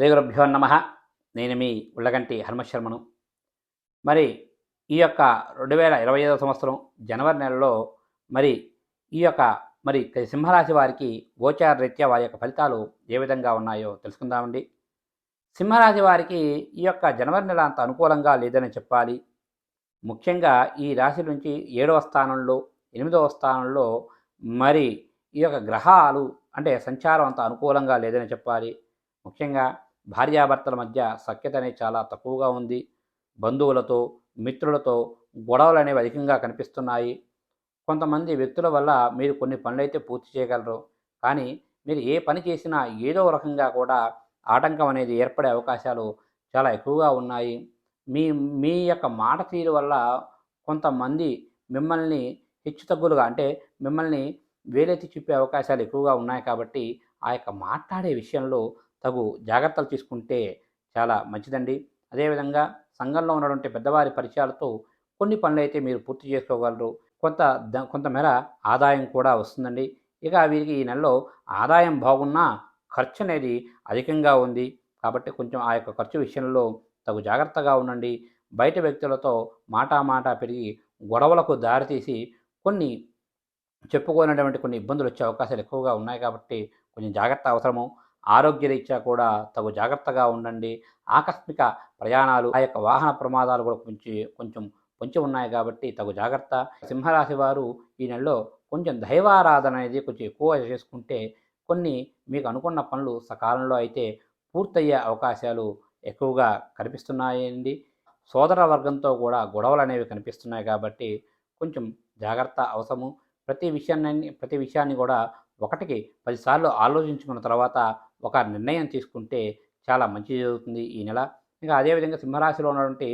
శ్రీ గురుభ్యో నమ. నేను మీ ఉళ్ళగంటి హనుమశర్మను. మరి ఈ యొక్క 2025 సంవత్సరం జనవరి నెలలో మరి ఈ యొక్క మరి సింహరాశి వారికి గోచార రీత్యా వారి యొక్క ఫలితాలు ఏ విధంగా ఉన్నాయో తెలుసుకుందామండి. సింహరాశి వారికి ఈ యొక్క జనవరి నెల అంత అనుకూలంగా లేదని చెప్పాలి. ముఖ్యంగా ఈ రాశి నుంచి 7వ స్థానంలో 8వ స్థానంలో మరి ఈ యొక్క గ్రహాలు అంటే సంచారం అంత అనుకూలంగా లేదని చెప్పాలి. ముఖ్యంగా భార్యాభర్తల మధ్య సఖ్యత అనేది చాలా తక్కువగా ఉంది. బంధువులతో మిత్రులతో గొడవలు అనేవి అధికంగా కనిపిస్తున్నాయి. కొంతమంది వ్యక్తుల వల్ల మీరు కొన్ని పనులైతే పూర్తి చేయగలరు, కానీ మీరు ఏ పని చేసినా ఏదో రకంగా కూడా ఆటంకం అనేది ఏర్పడే అవకాశాలు చాలా ఎక్కువగా ఉన్నాయి. మీ మీ యొక్క మాట తీరు వల్ల కొంతమంది మిమ్మల్ని హెచ్చుతగ్గులుగా అంటే మిమ్మల్ని వేలెత్తి చూపే అవకాశాలు ఎక్కువగా ఉన్నాయి. కాబట్టి ఆ యొక్క మాట్లాడే విషయంలో తగు జాగ్రత్తలు తీసుకుంటే చాలా మంచిదండి. అదేవిధంగా సంఘంలో ఉన్నటువంటి పెద్దవారి పరిచయాలతో కొన్ని పనులైతే మీరు పూర్తి చేసుకోగలరు. కొంతమేర ఆదాయం కూడా వస్తుందండి. ఇక వీరికి ఈ నెలలో ఆదాయం బాగున్నా ఖర్చు అనేది అధికంగా ఉంది. కాబట్టి కొంచెం ఆ యొక్క ఖర్చు విషయంలో తగు జాగ్రత్తగా ఉండండి. బయట వ్యక్తులతో మాట పెరిగి గొడవలకు దారితీసి కొన్ని చెప్పుకోనటువంటి కొన్ని ఇబ్బందులు వచ్చే అవకాశాలు ఎక్కువగా ఉన్నాయి. కాబట్టి కొంచెం జాగ్రత్త అవసరము. ఆరోగ్యరీత్యా కూడా తగు జాగ్రత్తగా ఉండండి. ఆకస్మిక ప్రయాణాలు, ఆ యొక్క వాహన ప్రమాదాలు కూడా కొంచెం పొంచి ఉన్నాయి. కాబట్టి తగు జాగ్రత్త. సింహరాశి వారు ఈ నెలలో కొంచెం దైవారాధన అనేది కొంచెం ఎక్కువ చేసుకుంటే కొన్ని మీకు అనుకున్న పనులు సకాలంలో అయితే పూర్తయ్యే అవకాశాలు ఎక్కువగా కనిపిస్తున్నాయండి. సోదర వర్గంతో కూడా గొడవలు అనేవి కనిపిస్తున్నాయి. కాబట్టి కొంచెం జాగ్రత్త అవసరము. ప్రతి విషయాన్ని కూడా ఒకటికి 10 సార్లు ఆలోచించుకున్న తర్వాత ఒక నిర్ణయం తీసుకుంటే చాలా మంచి జరుగుతుంది ఈ నెల. ఇంకా అదేవిధంగా సింహరాశిలో ఉన్నటువంటి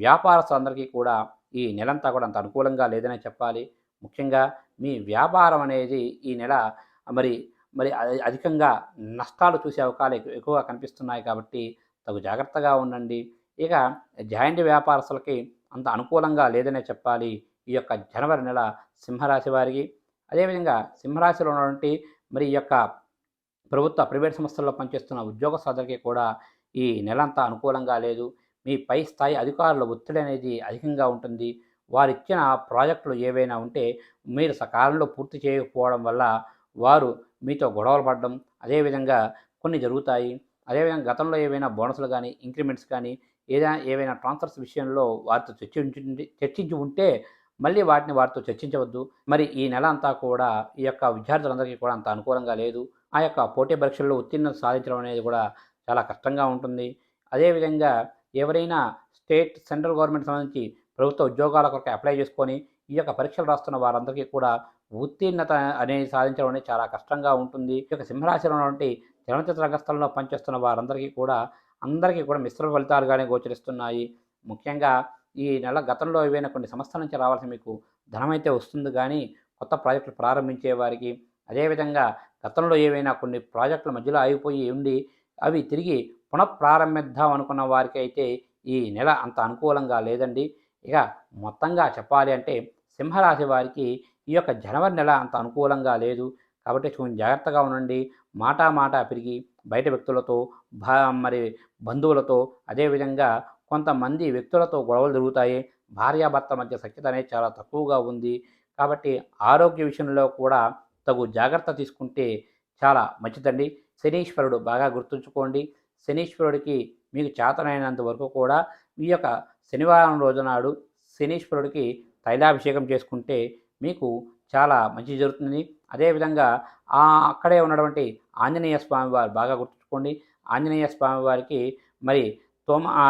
వ్యాపారస్తులందరికీ కూడా ఈ నెలంతా కూడా అంత అనుకూలంగా లేదనే చెప్పాలి. ముఖ్యంగా మీ వ్యాపారం అనేది ఈ నెల మరి మరి అధికంగా నష్టాలు చూసే అవకాశాలు ఎక్కువగా కనిపిస్తున్నాయి. కాబట్టి తగు జాగ్రత్తగా ఉండండి. ఇక జాయింట్ వ్యాపారస్తులకి అంత అనుకూలంగా లేదనే చెప్పాలి ఈ యొక్క జనవరి నెల సింహరాశి వారికి. అదేవిధంగా సింహరాశిలో ఉన్నటువంటి మరి ఈ యొక్క ప్రైవేట్ సంస్థల్లో పనిచేస్తున్న ఉద్యోగస్తులందరికీ కూడా ఈ నెలంతా అనుకూలంగా లేదు. మీ పై స్థాయి అధికారుల ఒత్తిడి అనేది అధికంగా ఉంటుంది. వారిచ్చిన ప్రాజెక్టులు ఏవైనా ఉంటే మీరు సకాలంలో పూర్తి చేయకపోవడం వల్ల వారు మీతో గొడవలు పడడం అదేవిధంగా కొన్ని జరుగుతాయి. అదేవిధంగా గతంలో ఏవైనా బోనస్లు కానీ ఇంక్రిమెంట్స్ కానీ ఏవైనా ట్రాన్స్ఫర్స్ విషయంలో వారితో చర్చించి ఉంటే మళ్ళీ వారితో చర్చించవద్దు. మరి ఈ నెల అంతా కూడా ఈ యొక్క విద్యార్థులందరికీ కూడా అంత అనుకూలంగా లేదు. ఆ యొక్క పోటీ పరీక్షల్లో ఉత్తీర్ణత సాధించడం అనేది కూడా చాలా కష్టంగా ఉంటుంది. అదేవిధంగా ఎవరైనా సెంట్రల్ గవర్నమెంట్ సంబంధించి ప్రభుత్వ ఉద్యోగాల కొరకు అప్లై చేసుకొని ఈ యొక్క పరీక్షలు రాస్తున్న వారందరికీ కూడా ఉత్తీర్ణత అనేది సాధించడం అనేది చాలా కష్టంగా ఉంటుంది. ఈ యొక్క సింహరాశిలో ఉన్నటువంటి చలనచిత్ర రంగస్థలంలో పనిచేస్తున్న వారందరికీ కూడా మిశ్రమ ఫలితాలుగానే గోచరిస్తున్నాయి. ముఖ్యంగా ఈ నెల గతంలో ఏవైనా కొన్ని సంస్థల నుంచి రావాల్సిన మీకు ధనమైతే వస్తుంది, కానీ కొత్త ప్రాజెక్టులు ప్రారంభించే వారికి అదేవిధంగా గతంలో ఏవైనా కొన్ని ప్రాజెక్టుల మధ్యలో ఆగిపోయి ఉండి అవి తిరిగి పునఃప్రారంభిద్దాం అనుకున్న వారికి అయితే ఈ నెల అంత అనుకూలంగా లేదండి. ఇక మొత్తంగా చెప్పాలి అంటే సింహరాశి వారికి ఈ యొక్క జనవరి నెల అంత అనుకూలంగా లేదు. కాబట్టి కొంచెం జాగ్రత్తగా ఉండండి. మాట పెరిగి బయట వ్యక్తులతో మరి బంధువులతో అదేవిధంగా కొంతమంది వ్యక్తులతో గొడవలు జరుగుతాయి. భార్యాభర్త మధ్య సఖ్యత అనేది చాలా తక్కువగా ఉంది. కాబట్టి ఆరోగ్య విషయంలో కూడా తగు జాగ్రత్త తీసుకుంటే చాలా మంచిదండి. శనీశ్వరుడు బాగా గుర్తుంచుకోండి. శనీశ్వరుడికి మీకు చేతనైనంత వరకు కూడా ఈ యొక్క శనివారం రోజునాడు శనీశ్వరుడికి తైలాభిషేకం చేసుకుంటే మీకు చాలా మంచి జరుగుతుంది. అదేవిధంగా అక్కడే ఉన్నటువంటి ఆంజనేయ స్వామి వారు బాగా గుర్తుంచుకోండి. ఆంజనేయ స్వామి వారికి మరి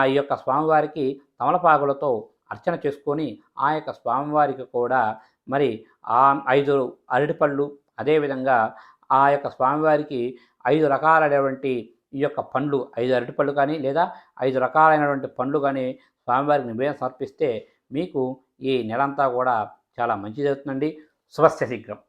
ఈ యొక్క స్వామివారికి తమలపాకులతో అర్చన చేసుకొని ఆ యొక్క స్వామివారికి కూడా మరి 5 అరటిపళ్ళు అదేవిధంగా ఆ యొక్క స్వామివారికి 5 రకాలైనటువంటి ఈ యొక్క పండ్లు 5 అరటిపళ్ళు కానీ లేదా 5 రకాలైనటువంటి పండ్లు కానీ స్వామివారికి నివేదన సమర్పిస్తే మీకు ఈ నెలంతా కూడా చాలా మంచి జరుగుతుందండి. శుభస్య శీఘ్రం.